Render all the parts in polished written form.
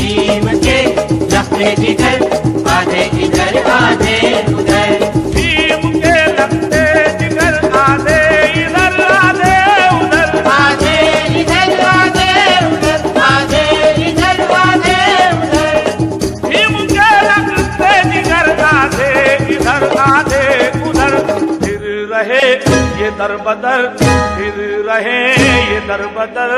भीम के लगते जिगर आधे इधर आधे उधर। भीम के लगते जिगर आधे इधर आधे उधर। आधे इधर आधे उधर आधे इधर आधे उधर। भीम के लगते जिगर आधे इधर आधे उधर। फिर रहे ये दर बदर, फिर रहे ये दर बदर,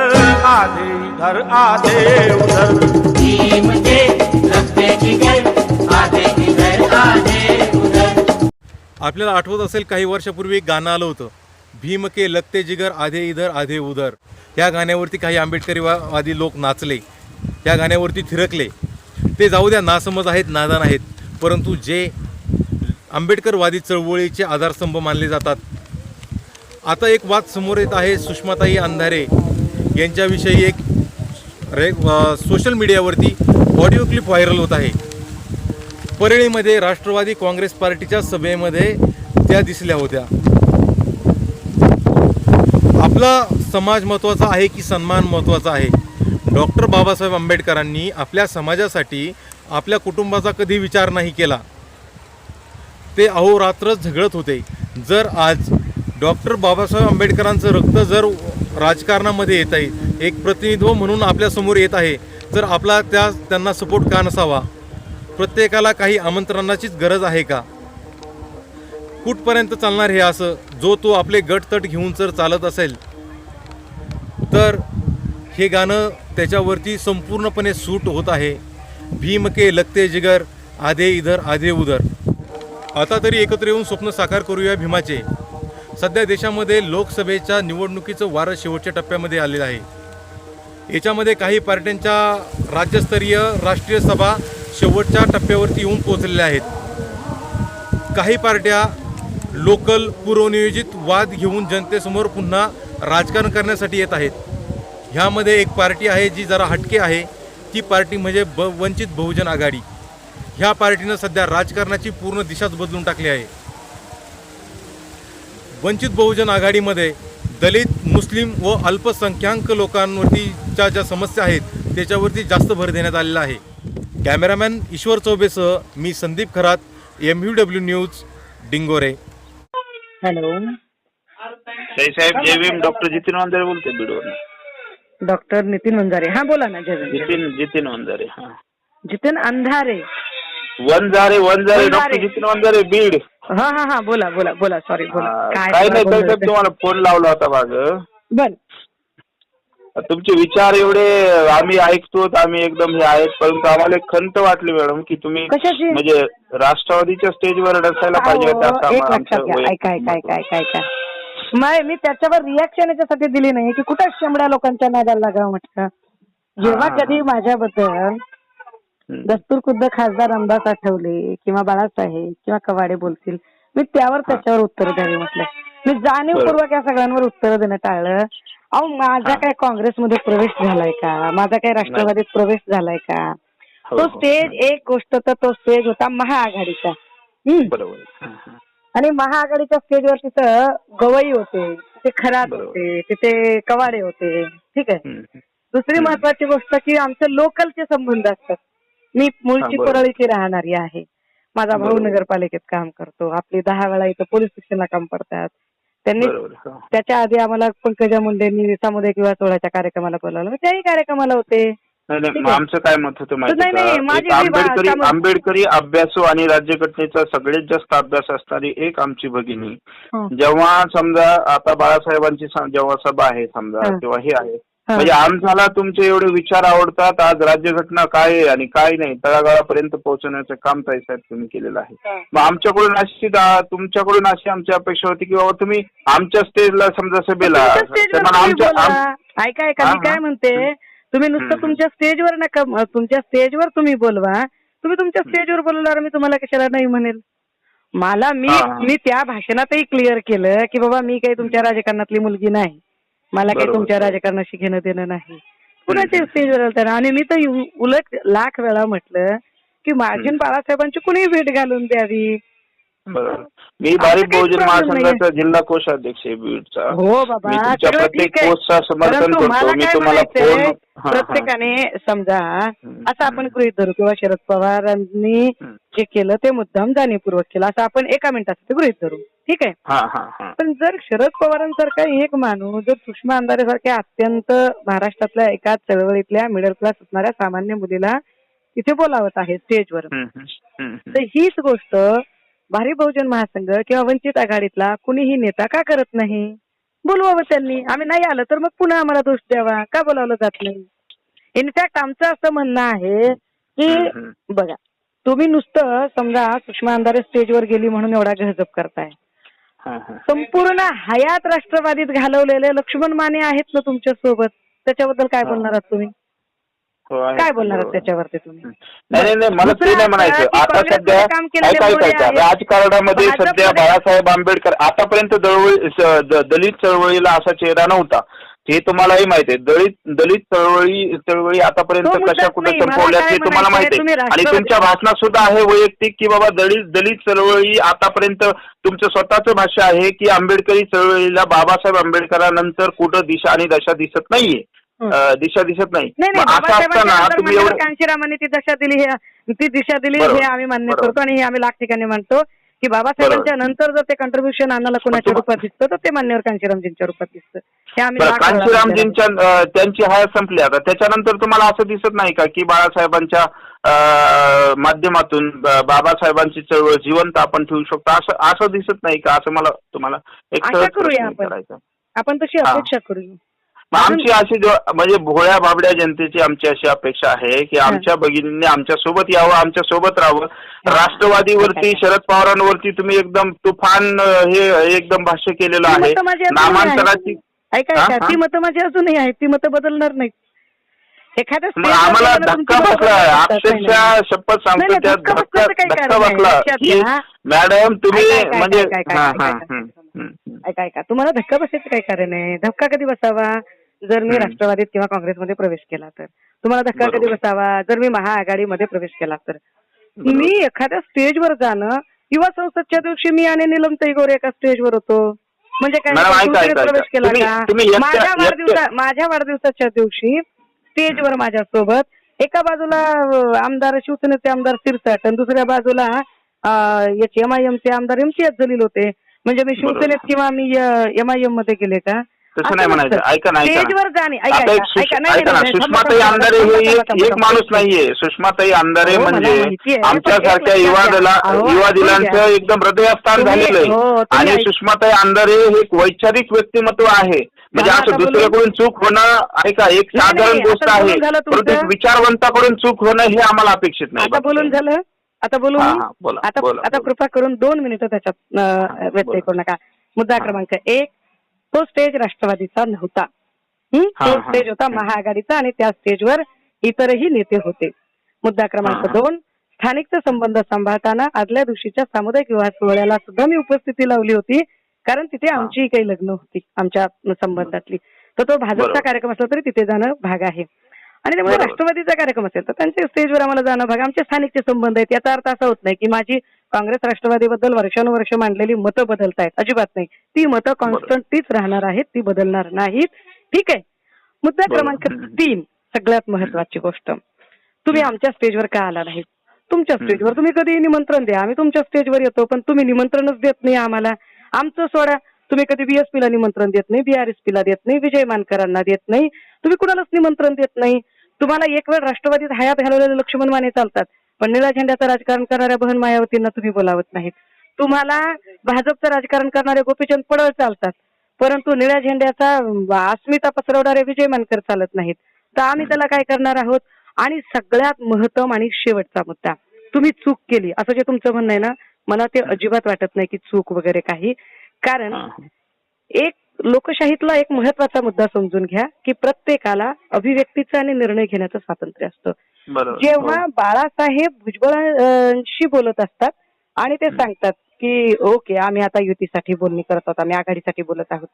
आधे इधर आधे उधर। भीम के लगते जिगर आधे इधर आधे उधर। आपल्याला आठवत असेल काही वर्षापूर्वी एक गाणं आलं होतं, भीम के लगते जिगर आधे इधर आधे उधर. या गाण्यावरती काही आंबेडकरीवादी लोक नाचले, या गाण्यावरती थिरकले. ते जाऊ द्या, नासमज आहेत, नादान आहेत, परंतु जे आंबेडकरवादी चळवळीचे आधारस्तंभ मानले जातात. आता एक वाद समोर येत आहे. सुषमाताई अंधारे यांच्याविषयी एक सोशल मीडियावरती ऑडिओ क्लिप व्हायरल होत आहे. परळीमध्ये राष्ट्रवादी काँग्रेस पार्टीच्या सभेमध्ये त्या दिसल्या होत्या. आपला समाज महत्त्वाचा आहे की सन्मान महत्त्वाचा आहे? डॉक्टर बाबासाहेब आंबेडकरांनी आपल्या समाजासाठी आपल्या कुटुंबाचा कधी विचार नाही केला. ते अहोरात्र झगडत होते. जर आज डॉक्टर बाबासाहेब आंबेडकरांचं रक्त जर राजकारणामध्ये येत आहे, एक प्रतिनिधित्व म्हणून आपल्यासमोर येत आहे, तर आपला त्यांना सपोर्ट का नसावा? प्रत्येकाला काही आमंत्रणाचीच गरज आहे का? कुठपर्यंत चालणार हे असं? जो तो आपले गटतट घेऊन जर चालत असेल तर हे गाणं त्याच्यावरती संपूर्णपणे सूट होत आहे. भीम के लगते जिगर आधे इधर आधे उधर. आता तरी एकत्र येऊन स्वप्न साकार करूया भीमाचे. सध्या देशामध्ये लोकसभेच्या निवडणुकीचं वारं शेवटच्या टप्प्यामध्ये आलेलं आहे. याच्यामध्ये काही पार्ट्यांच्या राज्यस्तरीय राष्ट्रीय सभा शेवटच्या टप्प्यावरती येऊन पोहोचलेल्या आहेत. काही पार्ट्या लोकल पूर्वनियोजित वाद घेऊन जनतेसमोर पुन्हा राजकारण करण्यासाठी येत आहेत. ह्यामध्ये एक पार्टी आहे जी जरा हटके आहे. ती पार्टी म्हणजे वंचित बहुजन आघाडी. ह्या पार्टीनं सध्या राजकारणाची पूर्ण दिशाच बदलून टाकली आहे. वंचित बहुजन आघाडीमध्ये दलित, मुस्लिम व अल्पसंख्याक लोकांवरतीच्या ज्या समस्या आहेत त्याच्यावरती जास्त भर देण्यात आलेला आहे. कॅमेरामॅन ईश्वर चौबेसह मी Sandeep Kharat, MUW news, Dingore. Hello साहेब, जय भीम. डॉक्टर जितीन वंजारे बोलते बीडवर. डॉक्टर नितीन वंजारे. हा बोला ना. जितीन वंजारे. हा, जितेन अंधारे. वंजारे डॉक्टर जितीन वंजारे, बीड. हा हा हा बोला बोला बोला. सॉरी बोला. काय नाही साहेब, तुम्हाला फोन लावला होता माग. बर. तुमचे विचार एवढे आम्ही ऐकतो, आम्ही एकदम हे आहेत, परंतु आम्हाला एक खंत वाटली मॅडम की तुम्ही कशाची? म्हणजे राष्ट्रवादीच्या स्टेजवर नसायला पाहिजे होतं असं एक लक्षात घ्या. ऐका. मी त्याच्यावर रिॲक्शन याच्यासाठी दिली नाही की कुठं शंभरा लोकांच्या नादाला लागावं म्हटलं. जेव्हा कधी माझ्याबद्दल दस्तूर खुद्द खासदार रामदास आठवले किंवा बाळासाहेब किंवा कवाडे बोलतील, मी त्याच्यावर उत्तर द्यावी म्हटलं. मी जाणीवपूर्वक या सगळ्यांवर उत्तर देणं टाळलं. अहो, माझा काय काँग्रेसमध्ये प्रवेश झालाय का? माझा काय राष्ट्रवादीत प्रवेश झालाय का? तो स्टेज एक गोष्ट, तर तो स्टेज होता महाआघाडीचा. बरोबर. आणि महाआघाडीच्या स्टेजवर तिथं गवई होते, तिथे खरात होते, तिथे कवाडे होते. ठीक आहे. दुसरी महत्वाची गोष्ट की आमचे लोकलचे संबंध असतात. मी मूळची परळीची राहणारी आहे. माझा भाऊ नगरपालिकेत काम करतो. आपली 10 वेळा इथं पोलीस स्टेशनला काम पडतात. त्यांनी त्याच्या आधी आम्हाला पंकजा मुंडेंनी सामुदायिक विवाह सोहळ्याच्या कार्यक्रमाला बोलावलं, मी त्याही कार्यक्रमाला होते. आमचं काय मत होतं माहिती? आंबेडकरी अभ्यासू आणि राज्यघटनेचा सगळ्यात जास्त अभ्यास असणारी एक आमची भगिनी, जेव्हा समजा आता बाळासाहेबांची जेव्हा सभा आहे समजा तेव्हा हे आहे, म्हणजे आमच्याला तुमचे एवढे विचार आवडतात. आज राज्यघटना काय आहे आणि काय नाही तळागाळापर्यंत पोहोचवण्याचं काम ताईसाहेब तुम्ही केलेलं आहे. मग आमच्याकडून अशी तुमच्याकडून अशी आमची अपेक्षा होती की बाबा तुम्ही आमच्या स्टेजला समजा सभेला ऐका मी काय म्हणते, तुम्ही नुसतं तुमच्या स्टेजवर नका, तुमच्या स्टेजवर तुम्ही बोलवा. तुम्ही तुमच्या स्टेजवर बोलवणार, मी तुम्हाला कशाला नाही म्हणेल. मला मी त्या भाषणातही क्लिअर केलं की बाबा मी काही तुमच्या राजकारणातली मुलगी नाही, मला काही तुमच्या राजकारणाशी घेणं देणं नाही. कुणाच्या स्टेजवर आलताना. आणि मी तर उलट लाख वेळा म्हटलं की माझी बाळासाहेबांची कुणी भेट घालून द्यावी. बरोबर. मी भारिप बहुजन महासंघाचा जिल्हा कोषाध्यक्ष आहे बीडचा. हो बाबा, मी तुमच्या सगळं प्रत्येक ठीक आहे. पोस्टचा समर्थन परंतु करतो. मला मी काय तुम्हाला म्हणायचंय, फोन प्रत्येकाने समजा असं आपण गृहीत धरू किंवा शरद पवारांनी जे केलं ते मुद्दाम जाणीवपूर्वक केलं असं आपण एका मिनिटासाठी गृहीत धरू, ठीक आहे. पण जर शरद पवारांसारखा एक माणूस जर सुषमा अंधारेसारख्या अत्यंत महाराष्ट्रातल्या एका चळवळीतल्या मिडल क्लास असणाऱ्या सामान्य मुलीला तिथे बोलावत आहे स्टेजवर, तर हीच गोष्ट भारिप बहुजन महासंघ किंवा वंचित आघाडीतला कुणीही नेता का करत नाही? बोलवावं त्यांनी. आम्ही नाही आलं तर मग पुन्हा आम्हाला दोष द्यावा, का बोलावलं जात नाही? इनफॅक्ट आमचं असं म्हणणं आहे की बघा, तुम्ही नुसतं समजा सुषमा अंधारे स्टेजवर गेली म्हणून एवढा गजब करताय. संपूर्ण हयात राष्ट्रवादीत घालवलेले लक्ष्मण माने आहेत ना तुमच्या सोबत, त्याच्याबद्दल काय बोलणार आहात तुम्ही? काय बोलणार आहात त्याच्यावरती तुम्ही? नाही, मला ते नाही म्हणायचं. आता सध्या ऐकायचं राजकारणामध्ये सध्या बाळासाहेब आंबेडकर आतापर्यंत दलित चळवळीला असा चेहरा नव्हता, हे तुम्हालाही माहिती आहे. दलित चळवळी आतापर्यंत कशा कुठे संपवल्यात हे तुम्हाला माहिती आहे. आणि तुमच्या भाषणात सुद्धा आहे वैयक्तिक की बाबा दलित चळवळी आतापर्यंत तुमचं स्वतःचं भाष्य आहे की आंबेडकरी चळवळीला बाबासाहेब आंबेडकरांनंतर कुठं दिशा आणि दशा दिसत नाहीये, दिशा दिसत नाही. असं असताना तुम्ही एवढं कांशीरामांनी ती दिशा दिली हे आम्ही मान्य करतो आणि हे आम्ही लाख ठिकाणी म्हणतो की बाबासाहेबांच्या नंतर जर ते कंट्रीब्युशन आम्हाला कोणाच्या रूपात दिसतं तर ते मान्यवर कांशीरामजींच्या रूपात दिसतं. हे आम्ही कांशीरामजींच्या त्यांची हयात संपली. आता त्याच्यानंतर तुम्हाला असं दिसत नाही का की बाळासाहेबांच्या माध्यमातून बाबासाहेबांची चळवळ जिवंत आपण ठेवू शकतो? असं दिसत नाही का? असं मला तुम्हाला एक करूया आपण तशी अपेक्षा करूया. आमची अशी म्हणजे भोळ्या बाबड्या जनतेची आमची अशी अपेक्षा आहे की आमच्या भगिनींनी आमच्या सोबत यावं, आमच्या सोबत राहावं. राष्ट्रवादीवरती शरद पवारांवरती तुम्ही एकदम तुफान हे एकदम भाष्य केलेलं आहे. नामांतराची ती मतं माझी अजूनही आहेत, ती मतं बदलणार नाहीत. एखाद्या आम्हाला धक्का बसला, अक्षरशः शपथ सांगतो त्या धक्का बसला की मॅडम तुम्ही म्हणजे ऐका तुम्हाला धक्का बसायचं काय कारण आहे? धक्का कधी बसावा जर मी राष्ट्रवादीत किंवा काँग्रेसमध्ये प्रवेश केला तर? तुम्हाला धक्का कधी बसावा जर मी महाआघाडीमध्ये प्रवेश केला तर? मी एखाद्या स्टेजवर जाणं, युवा संसदच्या दिवशी मी आणि नीलमताई गोरे एका स्टेजवर होतो म्हणजे काय प्रवेश केला का? माझ्या वाढदिवसाच्या दिवशी स्टेजवर माझ्यासोबत एका बाजूला आमदार शिवसेनेचे आमदार शिरसाट आणि दुसऱ्या बाजूला याचे MIMचे आमदार इम्तियाज जलील होते. म्हणजे मी शिवसेनेत किंवा मी MIM मध्ये गेले का? तसं नाही म्हणायचं. ऐका ना, स्टेजवर जाणे. सुषमाताई अंधारे हे एक माणूस नाहीये. सुषमाताई अंधारे म्हणजे आमच्यासारख्या युवा दिलांचं एकदम हृदयस्थान झालेलं आहे. आणि सुषमाताई अंधारे हे एक वैचारिक व्यक्तिमत्व आहे. म्हणजे असं दुसऱ्याकडून चूक होणं ऐका एक साधारण गोष्ट आहे, परंतु विचारवंताकडून चूक होणं हे आम्हाला अपेक्षित नाही. आता बोलून झालं? आता बोलू आता कृपा करून 2 मिनिटं त्याच्यात व्यत्यय करू नका. मुद्दा क्रमांक 1, तो स्टेज राष्ट्रवादीचा नव्हता. तो स्टेज होता महाआघाडीचा आणि त्या स्टेजवर इतरही नेते होते. मुद्दा क्रमांक 2, स्थानिकचे संबंध सांभाळताना आदल्या दिवशीच्या सामुदायिक विवाह सोहळ्याला सुद्धा मी उपस्थिती लावली होती, कारण तिथे आमची काही लग्न होती आमच्या संबंधातली. तर तो भाजपचा कार्यक्रम असला तरी तिथे जाणं भाग आहे. आणि त्यामुळे राष्ट्रवादीचा कार्यक्रम असेल तर त्यांच्या स्टेजवर आम्हाला जाणं भाग. आमचे स्थानिकचे संबंध आहेत. याचा अर्थ असा होत नाही की माझी काँग्रेस राष्ट्रवादीबद्दल वर्षानुवर्ष मांडलेली मतं बदलतायत, अजिबात नाही. ती मतं कॉन्स्टंट तीच राहणार आहेत, ती बदलणार नाहीत. ठीक आहे. मुद्दा क्रमांक 3, सगळ्यात महत्वाची गोष्ट, तुम्ही आमच्या स्टेजवर का आला नाहीत? तुमच्या स्टेजवर तुम्ही कधी निमंत्रण द्या, आम्ही तुमच्या स्टेजवर येतो, पण तुम्ही निमंत्रणच देत नाही आम्हाला. आमचं सोडा, तुम्ही कधी BSPला निमंत्रण देत नाही, BRSPला देत नाही, विजय मानकरांना देत नाही, तुम्ही कुणालाच निमंत्रण देत नाही. तुम्हाला एक वेळ राष्ट्रवादीत हयात घालवलेले लक्ष्मण माने चालतात, पण निळ्या झेंड्याचं राजकारण करणाऱ्या बहन मायावतींना तुम्ही बोलावत नाहीत. तुम्हाला भाजपचं राजकारण करणारे गोपीचंद पडळ चालतात, परंतु निळ्या झेंड्याचा अस्मिता पसरवणारे विजय मानकर चालत नाहीत. तर आम्ही त्याला काय करणार आहोत? आणि सगळ्यात महत्त्व आणि शेवटचा मुद्दा, तुम्ही चूक केली असं जे तुमचं म्हणणं आहे ना, मला ते अजिबात वाटत नाही की चूक वगैरे काही. कारण एक लोकशाहीतला एक महत्वाचा मुद्दा समजून घ्या की प्रत्येकाला अभिव्यक्तीचं आणि निर्णय घेण्याचं स्वातंत्र्य असतं. जेव्हा बाळासाहेब भुजबळांशी बोलत असतात आणि ते सांगतात की ओके आम्ही आता युतीसाठी बोलणी करत आहोत, आम्ही आघाडीसाठी बोलत आहोत,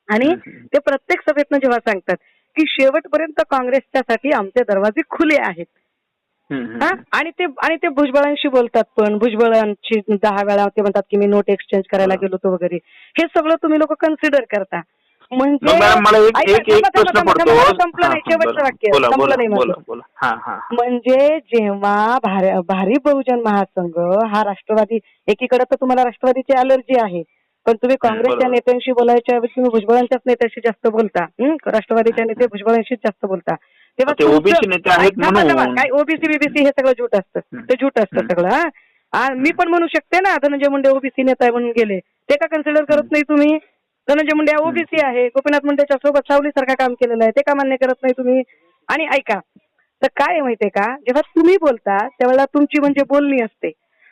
आणि ते प्रत्येक सभेतनं जेव्हा सांगतात की शेवटपर्यंत काँग्रेसच्यासाठी आमचे दरवाजे खुले आहेत, हा, आणि ते भुजबळांशी बोलतात, पण भुजबळांशी 10 वेळा ते म्हणतात की मी नोट एक्सचेंज करायला गेलो होतो वगैरे. हे सगळं तुम्ही लोक कन्सिडर करता. म्हणजे मला एक प्रश्न पडतो. संपलं नाही, शेवटचं वाक्य संपलं नाही माझं. म्हणजे जेव्हा भारी बहुजन महासंघ हा राष्ट्रवादी, एकीकडे तर तुम्हाला राष्ट्रवादीची अलर्जी आहे, पण तुम्ही काँग्रेसच्या नेत्यांशी बोलायच्या ऐवजी तुम्ही भुजबळांच्याच नेत्याशी जास्त बोलता. राष्ट्रवादीच्या नेते भुजबळांशीच जास्त बोलता. तेव्हा ओबीसी नेते आहेत म्हणून काय ओबीसी बीबीसी हे सगळं झूट असतं, ते झूट असतं सगळं. मी पण म्हणू शकते ना धनंजय मुंडे ओबीसी नेता म्हणून गेले, ते का कन्सिडर करत नाही तुम्ही? धनंजय मुंडे ओबीसी आहे, गोपीनाथ मुंडेच्या सोबत सावलीसारखं काम केलेलं आहे, ते का मान्य करत नाही तुम्ही? आणि ऐका, तर काय माहितीये का, जेव्हा तुम्ही बोलता त्यावेळेला तुमची म्हणजे बोलणी असते,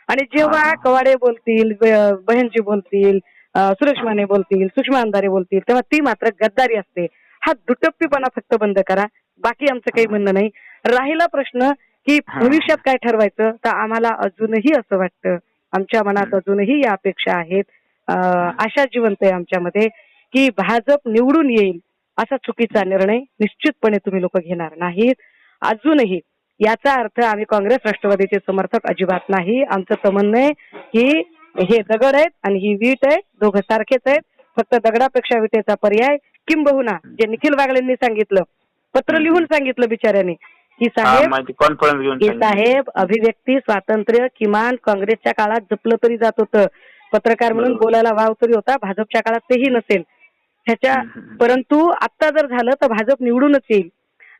आणि जेव्हा कवाडे बोलतील, बहनजी बोलतील, सुरेश माने बोलतील, सुषमा अंधारे बोलतील, तेव्हा ती मात्र गद्दारी असते. हा दुटप्पीपणा फक्त बंद करा, बाकी आमचं काही म्हणणं नाही. राहिला प्रश्न की भविष्यात काय ठरवायचं, तर आम्हाला अजूनही असं वाटतं, आमच्या मनात अजूनही या अपेक्षा आहेत, आशा जिवंत आहे आमच्यामध्ये की भाजप निवडून येईल. असा चुकीचा निर्णय निश्चितपणे तुम्ही लोक घेणार नाहीत अजूनही. याचा अर्थ आम्ही काँग्रेस राष्ट्रवादीचे समर्थक अजिबात नाही. आमचं तर म्हणणं आहे की हे दगड आहेत आणि ही वीट आहे, दोघं सारखेच आहेत, फक्त दगडापेक्षा विटेचा पर्याय. किंबहुना जे निखिल वागळेंनी सांगितलं, पत्र लिहून सांगितलं बिचाऱ्याने की साहेब अभिव्यक्ती स्वातंत्र्य किमान काँग्रेसच्या काळात जपलं तरी जात होतं, पत्रकार म्हणून बोलायला वाव तरी होता, भाजपच्या काळात तेही नसेल परंतु आता जर झालं तर भाजप निवडूनच येईल.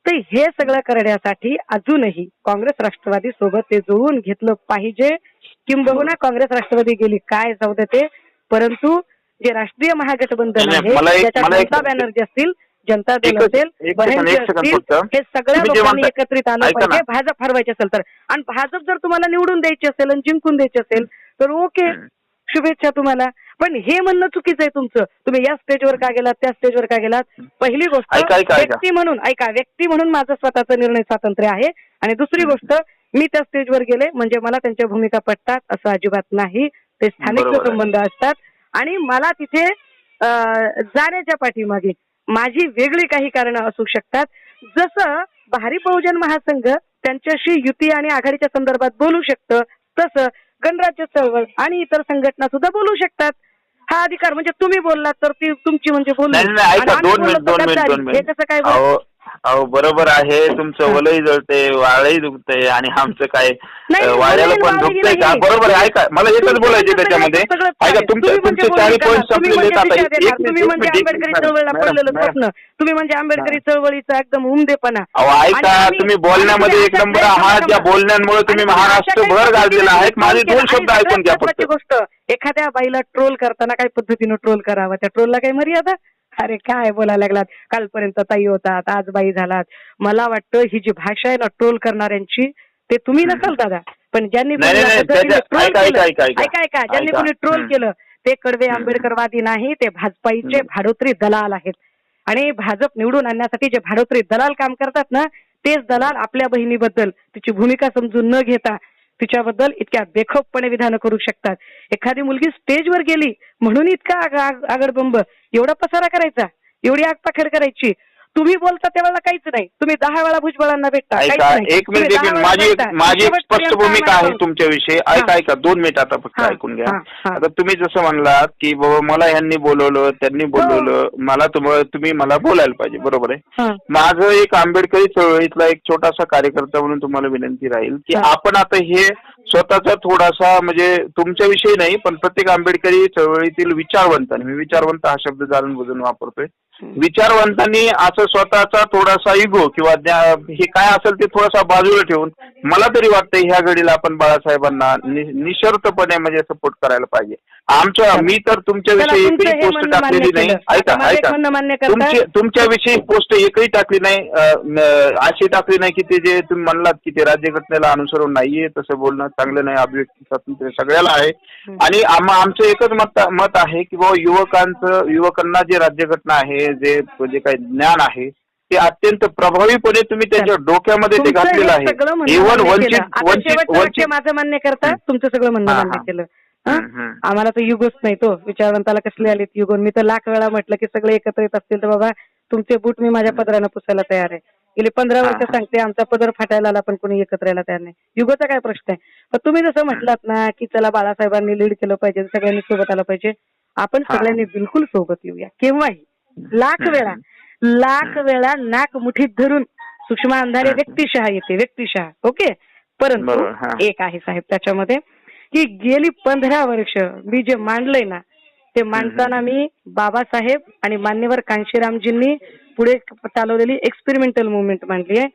तर हे सगळं करण्यासाठी अजूनही काँग्रेस राष्ट्रवादी सोबत ते जुळवून घेतलं पाहिजे. किंबहुना काँग्रेस राष्ट्रवादी गेली काय जाऊ दे ते, परंतु जे राष्ट्रीय महागठबंधन आहे ज्याच्यात ममता बॅनर्जी असतील, जनता दल असेल, बहनजी असतील, हे सगळ्या लोकांनी एकत्रित आलं पाहिजे भाजप हरवायची असेल तर. आणि भाजप जर तुम्हाला निवडून द्यायची असेल आणि जिंकून द्यायची असेल तर ओके, शुभेच्छा तुम्हाला. पण हे म्हणणं चुकीचं आहे तुमचं. तुम्ही या स्टेजवर का गेलात, त्या स्टेजवर का गेलात. पहिली गोष्ट व्यक्ती म्हणून माझं स्वतःचा निर्णय स्वातंत्र्य आहे, आणि दुसरी गोष्ट मी त्या स्टेजवर गेले म्हणजे मला त्यांच्या भूमिका पटतात असं अजिबात नाही. ते स्थानिक संबंध असतात आणि मला तिथे जाण्याच्या पाठीमागे माझी वेगळी काही कारणं असू शकतात. जसं भारी बहुजन महासंघ त्यांच्याशी युती आणि आघाडीच्या संदर्भात बोलू शकतं, तसं गणराज्य चळवळ आणि इतर संघटना सुद्धा बोलू शकतात. हा अधिकार म्हणजे तुम्ही बोललात तर ती तुमची म्हणजे बोलू. हे कसं काय? अहो बरोबर आहे, तुमचं वलही जळते, वाळही दुखतंय आणि आमचं काय वाळ्याला पण दुखतंय का? बरोबर आहे. ऐका, मला एकच बोलायचं त्याच्यामध्ये. ऐका, तुमचे 4 पॉईंट संपलेले. तुम्ही म्हणजे आंबेडकरी चळवळीला पडलेलं स्वप्न, तुम्ही म्हणजे आंबेडकरी चळवळीचा एकदम उमदेपणा. ऐका, तुम्ही बोलण्यामध्ये एक नंबर आहात, ज्या बोलण्यामुळे तुम्ही महाराष्ट्रभर गाजलेला आहेत. माझे 2 शब्द ऐकून घ्या फक्त. गोष्ट, एखाद्या बाईला ट्रोल करताना काही पद्धतीनं ट्रोल करावा, त्या ट्रोलला काही मर्यादा? अरे काय बोलायला लागलात, कालपर्यंत ताई होतात आज बाई झालात. मला वाटतं ही जी भाषा आहे ना ट्रोल करणाऱ्यांची, ते तुम्ही नसाल दादा, पण ज्यांनी ज्यांनी कोणी ट्रोल केलं ते कडवे आंबेडकरवादी नाही, ते भाजपाईचे भाडोत्री दलाल आहेत. आणि भाजप निवडून आणण्यासाठी जे भाडोत्री दलाल काम करतात ना, तेच दलाल आपल्या बहिणीबद्दल तिची भूमिका समजून न घेता तिच्याबद्दल इतक्या बेखोपपणे विधानं करू शकतात. एखादी मुलगी स्टेजवर गेली म्हणून इतका आगडबंब, एवढा पसारा करायचा, एवढी आगपाखेड करायची. तुम्ही बोलता त्यावेळेला काहीच नाही, तुम्ही 10 वेळा भुजबळांना भेटता. एक मिनिट, माझी स्पष्ट भूमिका आहे तुमच्याविषयी. ऐका 2 मिनिट आता फक्त ऐकून घ्या. आता तुम्ही जसं म्हणलात की बाबा मला ह्यांनी बोलवलं, त्यांनी बोलवलं, मला तुम्ही मला बोलायला पाहिजे, बरोबर आहे. माझं एक आंबेडकरी चळवळीतला एक छोटासा कार्यकर्ता म्हणून तुम्हाला विनंती राहील की आपण आता हे स्वतःचा थोडासा, म्हणजे तुमच्याविषयी नाही पण प्रत्येक आंबेडकरी चळवळीतील विचारवंतांनी, मी विचारवंत हा शब्द जाणून बुजून वापरतोय, विचारवंतांनी असं स्वतःचा थोडासा इगो किंवा हे काय असेल ते थोडासा बाजूला ठेवून मला तरी वाटतं ह्या घडीला आपण बाळासाहेबांना निशर्तपणे म्हणजे सपोर्ट करायला पाहिजे. मी तर तुमच्याविषयी एकही पोस्ट टाकलेली नाही. ऐका, तुमच्याविषयी पोस्ट एकही टाकली नाही, अशी टाकली नाही की ते जे तुम्ही म्हणलात की ते राज्यघटनेला अनुसरून नाहीये, तसं बोलणं चांगलं नाही. अभिव्यक्ती स्वातंत्र्य सगळ्याला आहे. आणि आमचं एकच मत आहे की बाबा युवकांना जे राज्यघटना आहे, जे काही ज्ञान आहे ते अत्यंत प्रभावीपणे तुम्ही त्यांच्या डोक्यामध्ये ते घातलेलं आहे. इव्हन वंचित माझं मान्य करता, तुमचं सगळं म्हणणं मान्य केलं. आम्हाला तर युगोच नाही तो, विचारवंताला कसले आलेत युगोन. मी तर लाख वेळा म्हटलं की सगळे एकत्र येत असतील तर बाबा तुमचे बूट मी माझ्या पदरानं पुसायला तयार आहे. गेले 15 वर्ष सांगते आमचा पदर फाटायला आला पण कोणी एकत्र यायला तयार नाही. युगोचा काय प्रश्न आहे. पण तुम्ही जसं म्हटलात ना की चला बाळासाहेबांनी लीड केलं पाहिजे, सगळ्यांनी सोबत आलं पाहिजे, आपण सगळ्यांनी बिलकुल सोबत येऊया. केव्हाही लाख वेळा नाक मुठीत धरून सुषमा अंधारे व्यक्तिशः येते, व्यक्तिशः. ओके. परंतु एक आहे साहेब त्याच्यामध्ये की गेली 15 वर्ष मी जे मांडलंय ना ते मांडताना मी बाबासाहेब आणि मान्यवर कांशीरामजींनी पुढे चालवलेली एक्सपेरिमेंटल मुवमेंट मांडली आहे.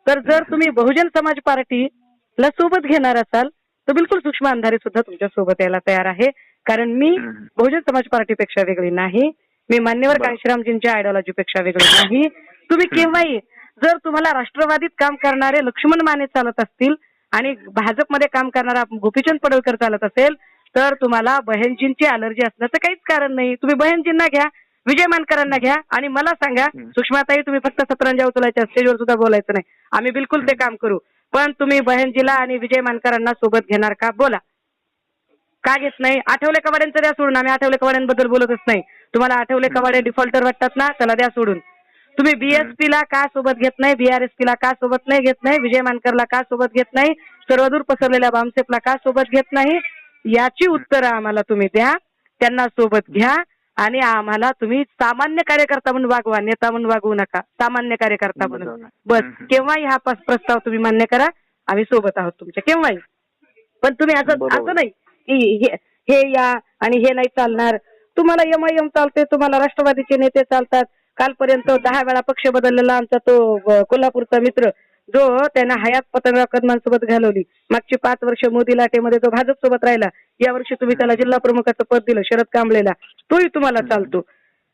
तर जर तुम्ही बहुजन समाज पार्टीला सोबत घेणार असाल तर बिलकुल सुषमा अंधारे सुद्धा तुमच्या सोबत यायला तयार आहे. कारण मी बहुजन समाज पार्टीपेक्षा वेगळी नाही, मी मान्यवर कांशीरामजींच्या आयडिओलॉजीपेक्षा वेगळी नाही. तुम्ही केव्हाही जर तुम्हाला राष्ट्रवादीत काम करणारे लक्ष्मण माने चालत असतील आणि भाजपमध्ये काम करणारा गोपीचंद पडळकर चालत असेल तर तुम्हाला बहनजींची अलर्जी असण्याचं काहीच कारण नाही. तुम्ही बहनजींना घ्या, विजय मानकरांना घ्या आणि मला सांगा सुषमाताई तुम्ही फक्त सतरंजा उचलायच्या, स्टेजवर सुद्धा बोलायचं नाही, आम्ही बिलकुल ते काम करू. पण तुम्ही बहनजीला आणि विजय मानकरांना सोबत घेणार का? बोला. का घेत नाही? आठवले कवाड्यांचं द्या सोडून. आम्ही आठवले कवाड्यांबद्दल बोलतच नाही. तुम्हाला आठवले कवाडे डिफॉल्टर वाटतात ना, त्याला द्या सोडून. तुम्ही बीएसपीला का सोबत घेत नाही, बीआरएसपीला का सोबत नाही घेत नाही, विजय मानकरला का सोबत घेत नाही, सर्वदूर पसरलेल्या बामसेपला का सोबत घेत नाही, याची उत्तरं आम्हाला तुम्ही द्या. त्यांना सोबत घ्या आणि आम्हाला तुम्ही सामान्य कार्यकर्ता म्हणून वागवा, नेता म्हणून वागवू नका, सामान्य कार्यकर्ता म्हणून. बस. केव्हाही हा प्रस्ताव तुम्ही मान्य करा, आम्ही सोबत आहोत तुमच्या, केव्हाही. पण तुम्ही असं नाही की हे या आणि हे नाही चालणार. तुम्हाला एमआयएम चालते, तुम्हाला राष्ट्रवादीचे नेते चालतात. कालपर्यंत 10 वेळा पक्ष बदललेला आमचा तो कोल्हापूरचा मित्र जो त्यानं हयात पतंगराव कदमांसोबत घालवली, मागची 5 वर्ष मोदी लाटेमध्ये जो भाजप सोबत राहिला, या वर्षी तुम्ही त्याला जिल्हा प्रमुखाचं पद दिलं शरद कांबळेला, तोही तुम्हाला चालतो.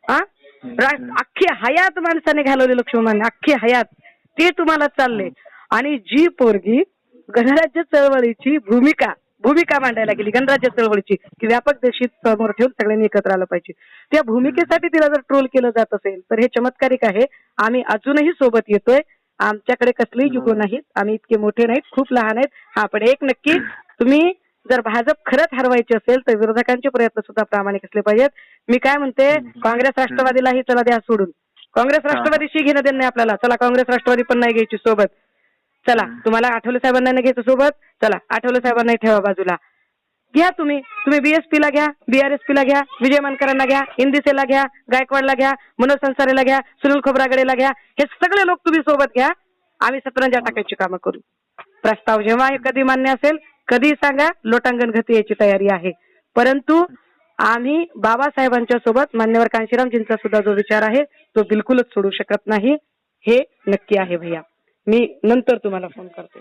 अख्खी हयात माणसाने घालवली, लक्ष्मण अख्खी हयात, ते तुम्हाला चालले. आणि जी पोरगी गणराज्य चळवळीची भूमिका मांडायला गेली, गणराज्य चळवळीची की व्यापक देशीत समोर ठेवून सगळ्यांनी एकत्र आलं पाहिजे, त्या भूमिकेसाठी तिला जर ट्रोल केलं जात असेल तर हे चमत्कारिक आहे. आम्ही अजूनही सोबत येतोय. आमच्याकडे कसलेही युगो नाहीत, आम्ही इतके मोठे नाहीत, खूप लहान आहेत. हा, पण एक नक्की, तुम्ही जर भाजप खरंच हरवायचे असेल तर विरोधकांचे प्रयत्न सुद्धा प्रामाणिक असले पाहिजेत. मी काय म्हणते, काँग्रेस राष्ट्रवादीलाही चला द्या सोडून. काँग्रेस राष्ट्रवादीशी घेणं देणं नाही आपल्याला. चला काँग्रेस राष्ट्रवादी पण नाही घ्यायची सोबत. चला तुम्हाला आठवले साहेबांना नाही घ्यायचं सोबत, चला आठवले साहेबांना ठेवा बाजूला. घ्या तुम्ही बीएसपीला घ्या, बीआरएसपीला घ्या, विजय मानकरांना घ्या, इंदिसेला घ्या, गायकवाडला घ्या, मनोज संसारेला घ्या, सुनील खोब्रागडेला घ्या, हे सगळे लोक तुम्ही सोबत घ्या. आम्ही सतरंजा टाकायची कामं करू. प्रस्ताव जेव्हा कधी मान्य असेल कधी सांगा, लोटांगण गती यायची तयारी आहे. परंतु आम्ही बाबासाहेबांच्या सोबत मान्यवर कांशीरामजींचा सुद्धा जो विचार आहे तो बिलकुलच सोडू शकत नाही, हे नक्की आहे भैया. मी नंतर तुम्हाला फोन करते.